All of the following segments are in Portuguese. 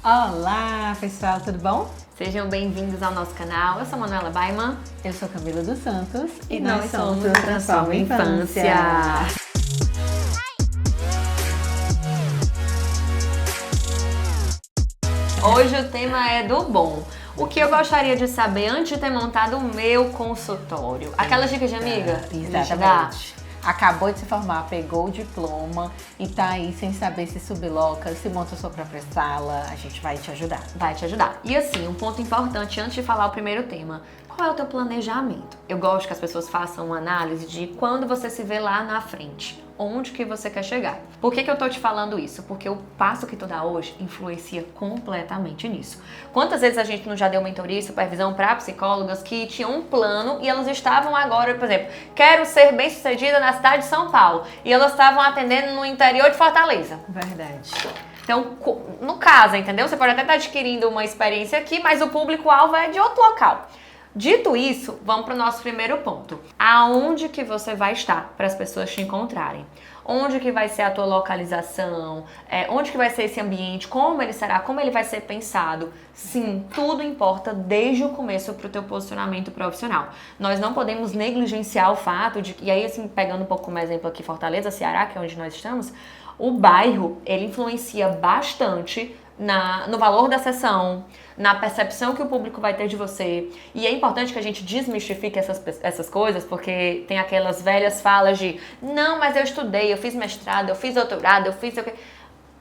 Olá, pessoal, tudo bom? Sejam bem-vindos ao nosso canal. Eu sou Manuela Baiman. Eu sou Camila dos Santos e nós somos o Transforma Infância. Hoje o tema é do bom. O que eu gostaria de saber antes de ter montado o meu consultório? Aquelas dicas de amiga? Exatamente. Acabou de se formar, pegou o diploma e tá aí sem saber se subloca, se monta a sua própria sala, a gente vai te ajudar. Vai te ajudar. E assim, um ponto importante antes de falar o primeiro tema. Qual é o teu planejamento? Eu gosto que as pessoas façam uma análise de quando você se vê lá na frente. Onde que você quer chegar? Por que eu tô te falando isso? Porque o passo que tu dá hoje influencia completamente nisso. Quantas vezes a gente não já deu mentoria e supervisão para psicólogas que tinham um plano e elas estavam agora, por exemplo, quero ser bem-sucedida na cidade de São Paulo. E elas estavam atendendo no interior de Fortaleza. Verdade. Então, no caso, entendeu? Você pode até estar adquirindo uma experiência aqui, mas o público-alvo é de outro local. Dito isso, vamos para o nosso primeiro ponto. Aonde que você vai estar para as pessoas te encontrarem? Onde que vai ser a tua localização? Onde que vai ser esse ambiente? Como ele será? Como ele vai ser pensado? Sim, tudo importa desde o começo para o teu posicionamento profissional. Nós não podemos negligenciar o fato de... E aí, assim, pegando um pouco como exemplo aqui, Fortaleza, Ceará, que é onde nós estamos, o bairro, ele influencia bastante no valor da sessão, na percepção que o público vai ter de você. E é importante que a gente desmistifique essas coisas, porque tem aquelas velhas falas de não, mas eu estudei, eu fiz mestrado, eu fiz doutorado, eu fiz...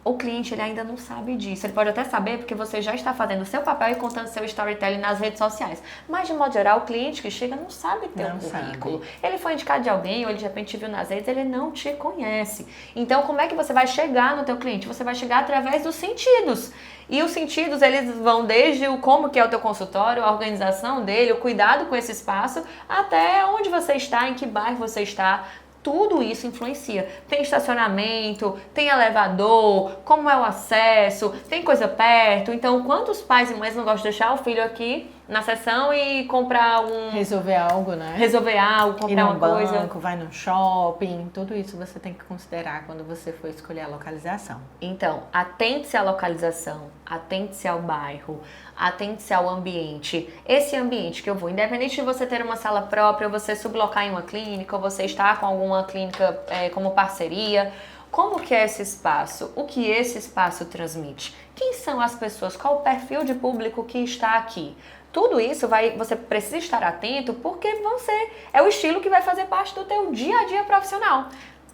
O cliente, ele ainda não sabe disso. Ele pode até saber porque você já está fazendo o seu papel e contando seu storytelling nas redes sociais. Mas, de modo geral, o cliente que chega não sabe teu currículo. Ele foi indicado de alguém ou ele de repente te viu nas redes, ele não te conhece. Então, como é que você vai chegar no teu cliente? Você vai chegar através dos sentidos. E os sentidos, eles vão desde o como que é o teu consultório, a organização dele, o cuidado com esse espaço, até onde você está, em que bairro você está. Tudo isso influencia. Tem estacionamento, tem elevador, como é o acesso, tem coisa perto. Então, quantos pais e mães não gostam de deixar o filho aqui na sessão e comprar Resolver algo, né? Resolver algo, comprar uma coisa. Ir no banco, vai no shopping, tudo isso você tem que considerar quando você for escolher a localização. Então, atente-se à localização, atente-se ao bairro, atente-se ao ambiente. Esse ambiente que eu vou, independente de você ter uma sala própria, ou você sublocar em uma clínica, ou você estar com alguma clínica como parceria, como que é esse espaço? O que esse espaço transmite? Quem são as pessoas? Qual o perfil de público que está aqui? Tudo isso você precisa estar atento porque é o estilo que vai fazer parte do teu dia a dia profissional.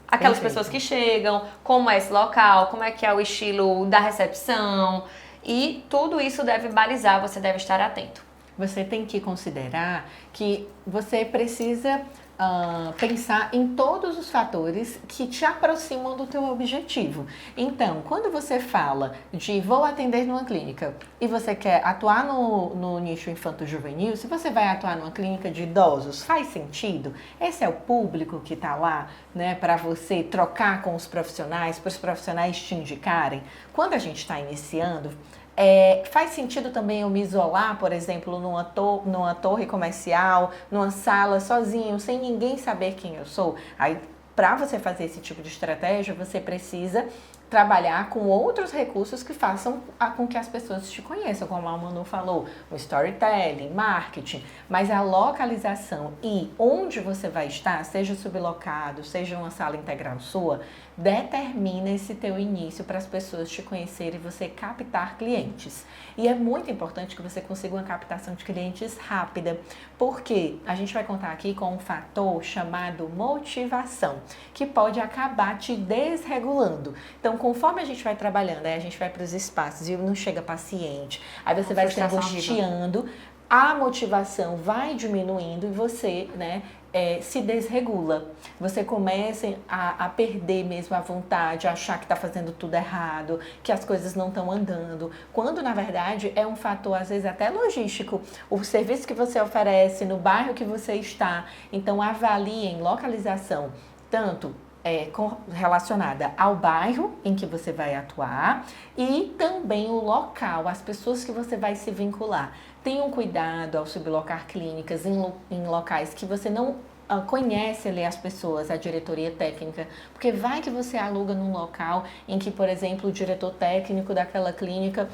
Aquelas pessoas que chegam, como é esse local, como é que é o estilo da recepção e tudo isso deve balizar, você deve estar atento. Você tem que considerar que você precisa pensar em todos os fatores que te aproximam do teu objetivo. Então, quando você fala de vou atender numa clínica e você quer atuar no nicho infanto-juvenil, se você vai atuar numa clínica de idosos, faz sentido? Esse é o público que está lá, né, para você trocar com os profissionais, para os profissionais te indicarem? Quando a gente está iniciando, faz sentido também eu me isolar, por exemplo, numa torre comercial, numa sala sozinho, sem ninguém saber quem eu sou? Aí, para você fazer esse tipo de estratégia, você precisa trabalhar com outros recursos que façam com que as pessoas te conheçam, como a Manu falou, o storytelling, marketing, mas a localização e onde você vai estar, seja sublocado, seja uma sala integral sua, determina esse teu início para as pessoas te conhecerem e você captar clientes. E é muito importante que você consiga uma captação de clientes rápida, porque a gente vai contar aqui com um fator chamado motivação, que pode acabar te desregulando. Então, conforme a gente vai trabalhando, aí a gente vai para os espaços e não chega paciente, aí você vai se angustiando, a motivação vai diminuindo e você, né, se desregula. Você começa a perder mesmo a vontade, a achar que está fazendo tudo errado, que as coisas não estão andando, quando na verdade é um fator às vezes até logístico, o serviço que você oferece no bairro que você está. Então avalie em localização, tanto relacionada ao bairro em que você vai atuar e também o local, as pessoas que você vai se vincular. Tenha um cuidado ao sublocar clínicas em locais que você não conhece ali as pessoas, a diretoria técnica, porque vai que você aluga num local em que, por exemplo, o diretor técnico daquela clínica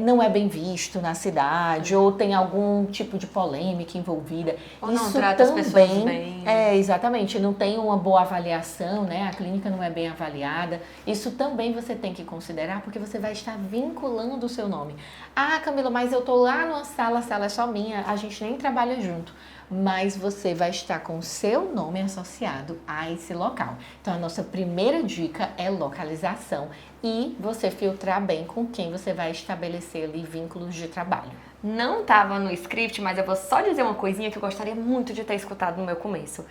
não é bem visto na cidade, ou tem algum tipo de polêmica envolvida. Ou isso não trata as pessoas bem. Exatamente, não tem uma boa avaliação, né? A clínica não é bem avaliada. Isso também você tem que considerar, porque você vai estar vinculando o seu nome. Ah, Camila, mas eu tô lá numa sala, a sala é só minha, a gente nem trabalha junto. Mas você vai estar com o seu nome associado a esse local. Então, a nossa primeira dica é localização e você filtrar bem com quem você vai estabelecer ali vínculos de trabalho. Não estava no script, mas eu vou só dizer uma coisinha que eu gostaria muito de ter escutado no meu começo.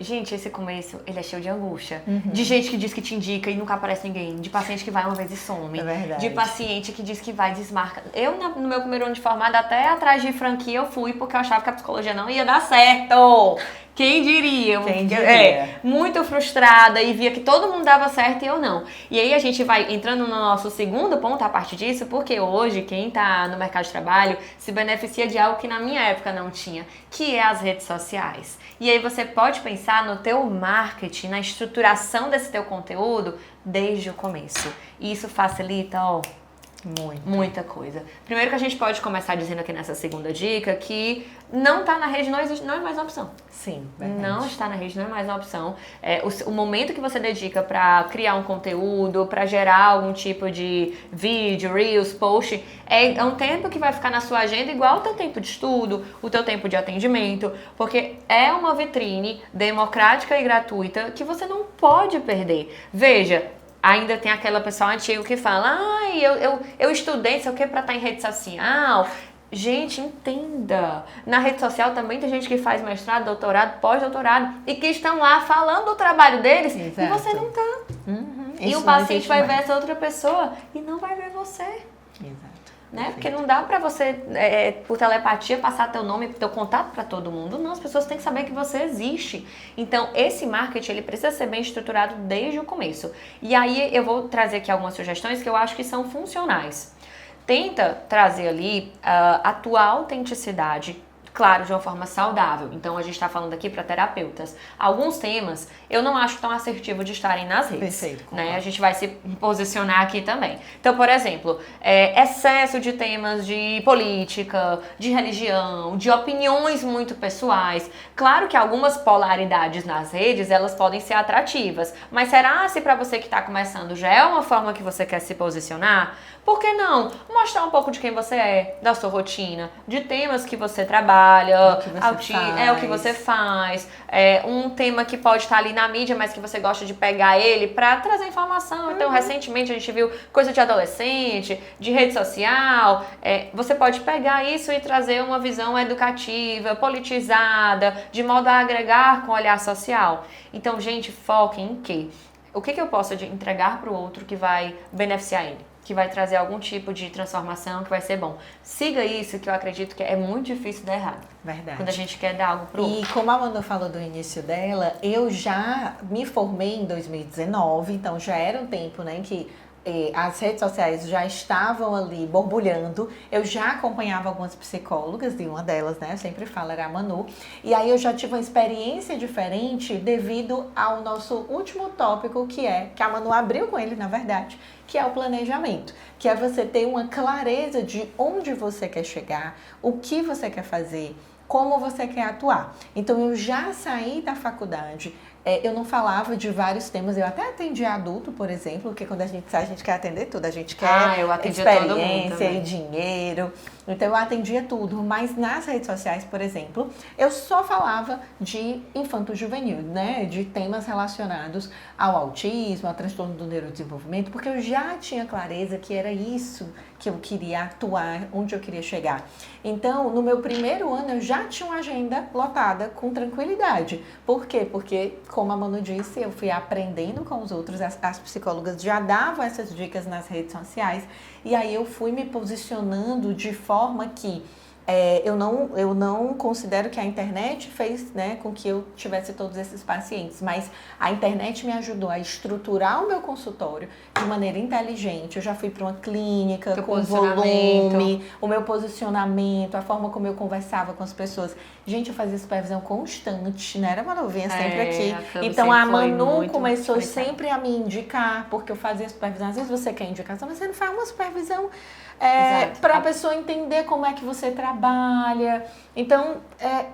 Gente, esse começo, ele é cheio de angústia. De gente que diz que te indica e nunca aparece ninguém. De paciente que vai uma vez e some. É verdade. De paciente que diz que vai e desmarca. Eu, no meu primeiro ano de formada, até atrás de franquia eu fui, porque eu achava que a psicologia não ia dar certo. Quem diria? Quem diria? Muito frustrada e via que todo mundo dava certo e eu não. E aí a gente vai entrando no nosso segundo ponto a partir disso, porque hoje quem está no mercado de trabalho se beneficia de algo que na minha época não tinha, que é as redes sociais. E aí você pode pensar no teu marketing, na estruturação desse teu conteúdo desde o começo. E isso facilita, muita coisa. Primeiro que a gente pode começar dizendo aqui nessa segunda dica que não tá na rede não é mais uma opção. Sim, verdade. Não está na rede não é mais uma opção. O momento que você dedica para criar um conteúdo, para gerar algum tipo de vídeo, reels, post, é um tempo que vai ficar na sua agenda igual o teu tempo de estudo, o teu tempo de atendimento, porque é uma vitrine democrática e gratuita que você não pode perder. Veja, ainda tem aquela pessoa antiga que fala, eu estudei, sei o que, pra estar em rede social. Gente, entenda. Na rede social também tem gente que faz mestrado, doutorado, pós-doutorado e que estão lá falando do trabalho deles. Exato. E você não tá. E o paciente vai ver essa outra pessoa e não vai ver você. Exato. Né? Porque não dá pra você, por telepatia, passar teu nome, teu contato pra todo mundo. Não, as pessoas têm que saber que você existe. Então, esse marketing, ele precisa ser bem estruturado desde o começo. E aí, eu vou trazer aqui algumas sugestões que eu acho que são funcionais. Tenta trazer ali a tua autenticidade, claro, de uma forma saudável. Então, a gente está falando aqui para terapeutas. Alguns temas eu não acho tão assertivo de estarem nas redes. Perfeito, né? A gente vai se posicionar aqui também. Então, por exemplo, excesso de temas de política, de religião, de opiniões muito pessoais. Claro que algumas polaridades nas redes, elas podem ser atrativas. Mas será se para você que está começando já é uma forma que você quer se posicionar? Por que não? Mostrar um pouco de quem você é, da sua rotina, de temas que você trabalha, o que você faz, um tema que pode estar ali na mídia, mas que você gosta de pegar ele para trazer informação. Então, recentemente a gente viu coisa de adolescente, de rede social. Você pode pegar isso e trazer uma visão educativa, politizada, de modo a agregar com o olhar social. Então, gente, foquem em quê? O que eu posso entregar para o outro que vai beneficiar ele? Que vai trazer algum tipo de transformação que vai ser bom. Siga isso, que eu acredito que é muito difícil dar errado. Verdade. Quando a gente quer dar algo pro outro. E como a Amanda falou do início dela, eu já me formei em 2019, então já era um tempo, né, em que as redes sociais já estavam ali borbulhando. Eu já acompanhava algumas psicólogas, e uma delas, né, eu sempre falo, era a Manu. E aí eu já tive uma experiência diferente devido ao nosso último tópico, que a Manu abriu com ele, na verdade, que é o planejamento, que é você ter uma clareza de onde você quer chegar, o que você quer fazer, como você quer atuar. Então, eu já saí da faculdade, eu não falava de vários temas, eu até atendi adulto, por exemplo, porque quando a gente sai, a gente quer atender tudo, a gente quer experiência e dinheiro. Então, eu atendia tudo, mas nas redes sociais, por exemplo, eu só falava de infanto-juvenil, né? De temas relacionados ao autismo, ao transtorno do neurodesenvolvimento, porque eu já tinha clareza que era isso que eu queria atuar, onde eu queria chegar. Então, no meu primeiro ano, eu já tinha uma agenda lotada com tranquilidade. Por quê? Porque, como a Manu disse, eu fui aprendendo com os outros, as psicólogas já davam essas dicas nas redes sociais, e aí eu fui me posicionando de forma que eu não considero que a internet fez, né, com que eu tivesse todos esses pacientes, mas a internet me ajudou a estruturar o meu consultório de maneira inteligente. Eu já fui para uma clínica com volume, o meu posicionamento, a forma como eu conversava com as pessoas. Gente, eu fazia supervisão constante, né? Era uma novinha sempre aqui. Então a Manu começou sempre a me indicar, porque eu fazia supervisão. Às vezes você quer indicação, mas você não faz uma supervisão Exato. para a pessoa entender como é que você trabalha. Então,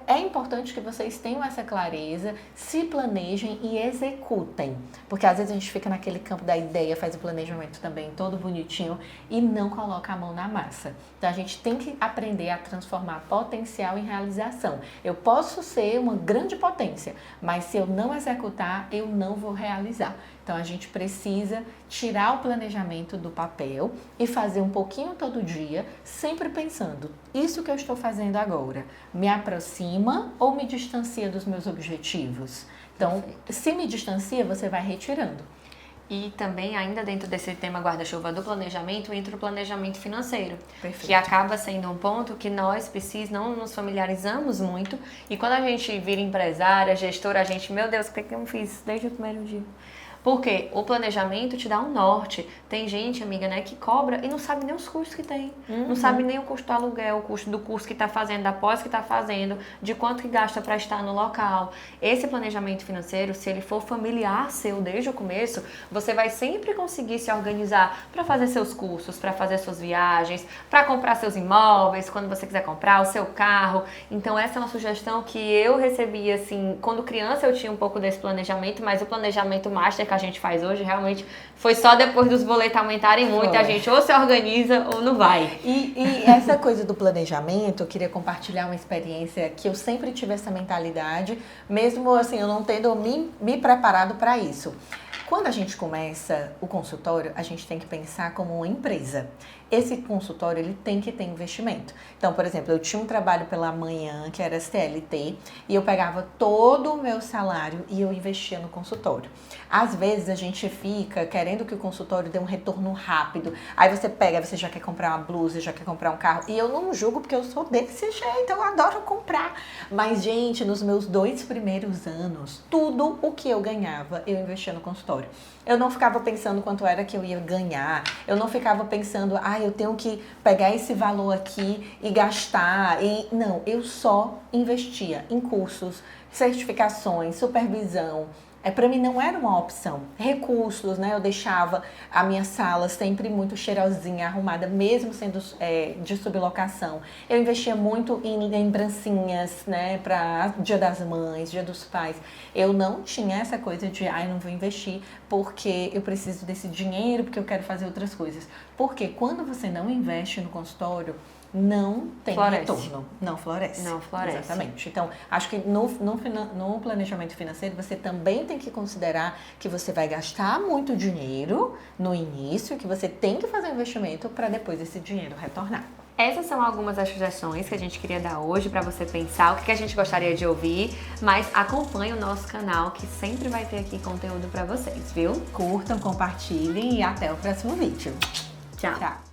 é importante que vocês tenham essa clareza, se planejem e executem. Porque às vezes a gente fica naquele campo da ideia, faz o planejamento também todo bonitinho e não coloca a mão na massa. Então, a gente tem que aprender a transformar potencial em realização. Eu posso ser uma grande potência, mas se eu não executar, eu não vou realizar. Então, a gente precisa tirar o planejamento do papel e fazer um pouquinho todo dia, sempre pensando, isso que eu estou fazendo agora me aproxima ou me distancia dos meus objetivos? Então, se me distancia, você vai retirando. E também, ainda dentro desse tema guarda-chuva do planejamento, entra o planejamento financeiro. Perfeito. Que acaba sendo um ponto que nós não nos familiarizamos muito. E quando a gente vira empresária, gestora, a gente, meu Deus, o que eu fiz desde o primeiro dia? Porque o planejamento te dá um norte. Tem gente, amiga, né, que cobra e não sabe nem os custos que tem. Não sabe nem o custo do aluguel, o custo do curso que está fazendo, da pós que está fazendo, de quanto que gasta para estar no local. Esse planejamento financeiro, se ele for familiar seu desde o começo, você vai sempre conseguir se organizar para fazer seus cursos, para fazer suas viagens, para comprar seus imóveis, quando você quiser comprar o seu carro. Então, essa é uma sugestão que eu recebi, assim, quando criança eu tinha um pouco desse planejamento, mas o planejamento master que a gente faz hoje, realmente, foi só depois dos boletos aumentarem muito, a gente ou se organiza ou não vai. E essa coisa do planejamento, eu queria compartilhar uma experiência que eu sempre tive essa mentalidade, mesmo assim, eu não tendo me preparado para isso. Quando a gente começa o consultório, a gente tem que pensar como uma empresa. Esse consultório, ele tem que ter investimento. Então, por exemplo, eu tinha um trabalho pela manhã, que era CLT, e eu pegava todo o meu salário e eu investia no consultório. Às vezes, a gente fica querendo que o consultório dê um retorno rápido. Aí você pega, você já quer comprar uma blusa, já quer comprar um carro. E eu não julgo, porque eu sou desse jeito, eu adoro comprar. Mas, gente, nos meus 2 primeiros anos, tudo o que eu ganhava, eu investia no consultório. Eu não ficava pensando quanto era que eu ia ganhar. Eu não ficava pensando, eu tenho que pegar esse valor aqui e gastar. Não, eu só investia em cursos, certificações, supervisão. Para mim não era uma opção. Recursos, né? Eu deixava a minha sala sempre muito cheirosinha, arrumada, mesmo sendo de sublocação. Eu investia muito em lembrancinhas, né? Para Dia das Mães, Dia dos Pais. Eu não tinha essa coisa de, eu não vou investir porque eu preciso desse dinheiro, porque eu quero fazer outras coisas. Porque quando você não investe no consultório, não tem retorno. Não floresce. Não floresce. Exatamente. Então, acho que no planejamento financeiro, você também tem que considerar que você vai gastar muito dinheiro no início, que você tem que fazer um investimento para depois esse dinheiro retornar. Essas são algumas das sugestões que a gente queria dar hoje para você pensar o que a gente gostaria de ouvir, mas acompanhe o nosso canal que sempre vai ter aqui conteúdo para vocês, viu? Curtam, compartilhem e até o próximo vídeo. Tchau. Tchau.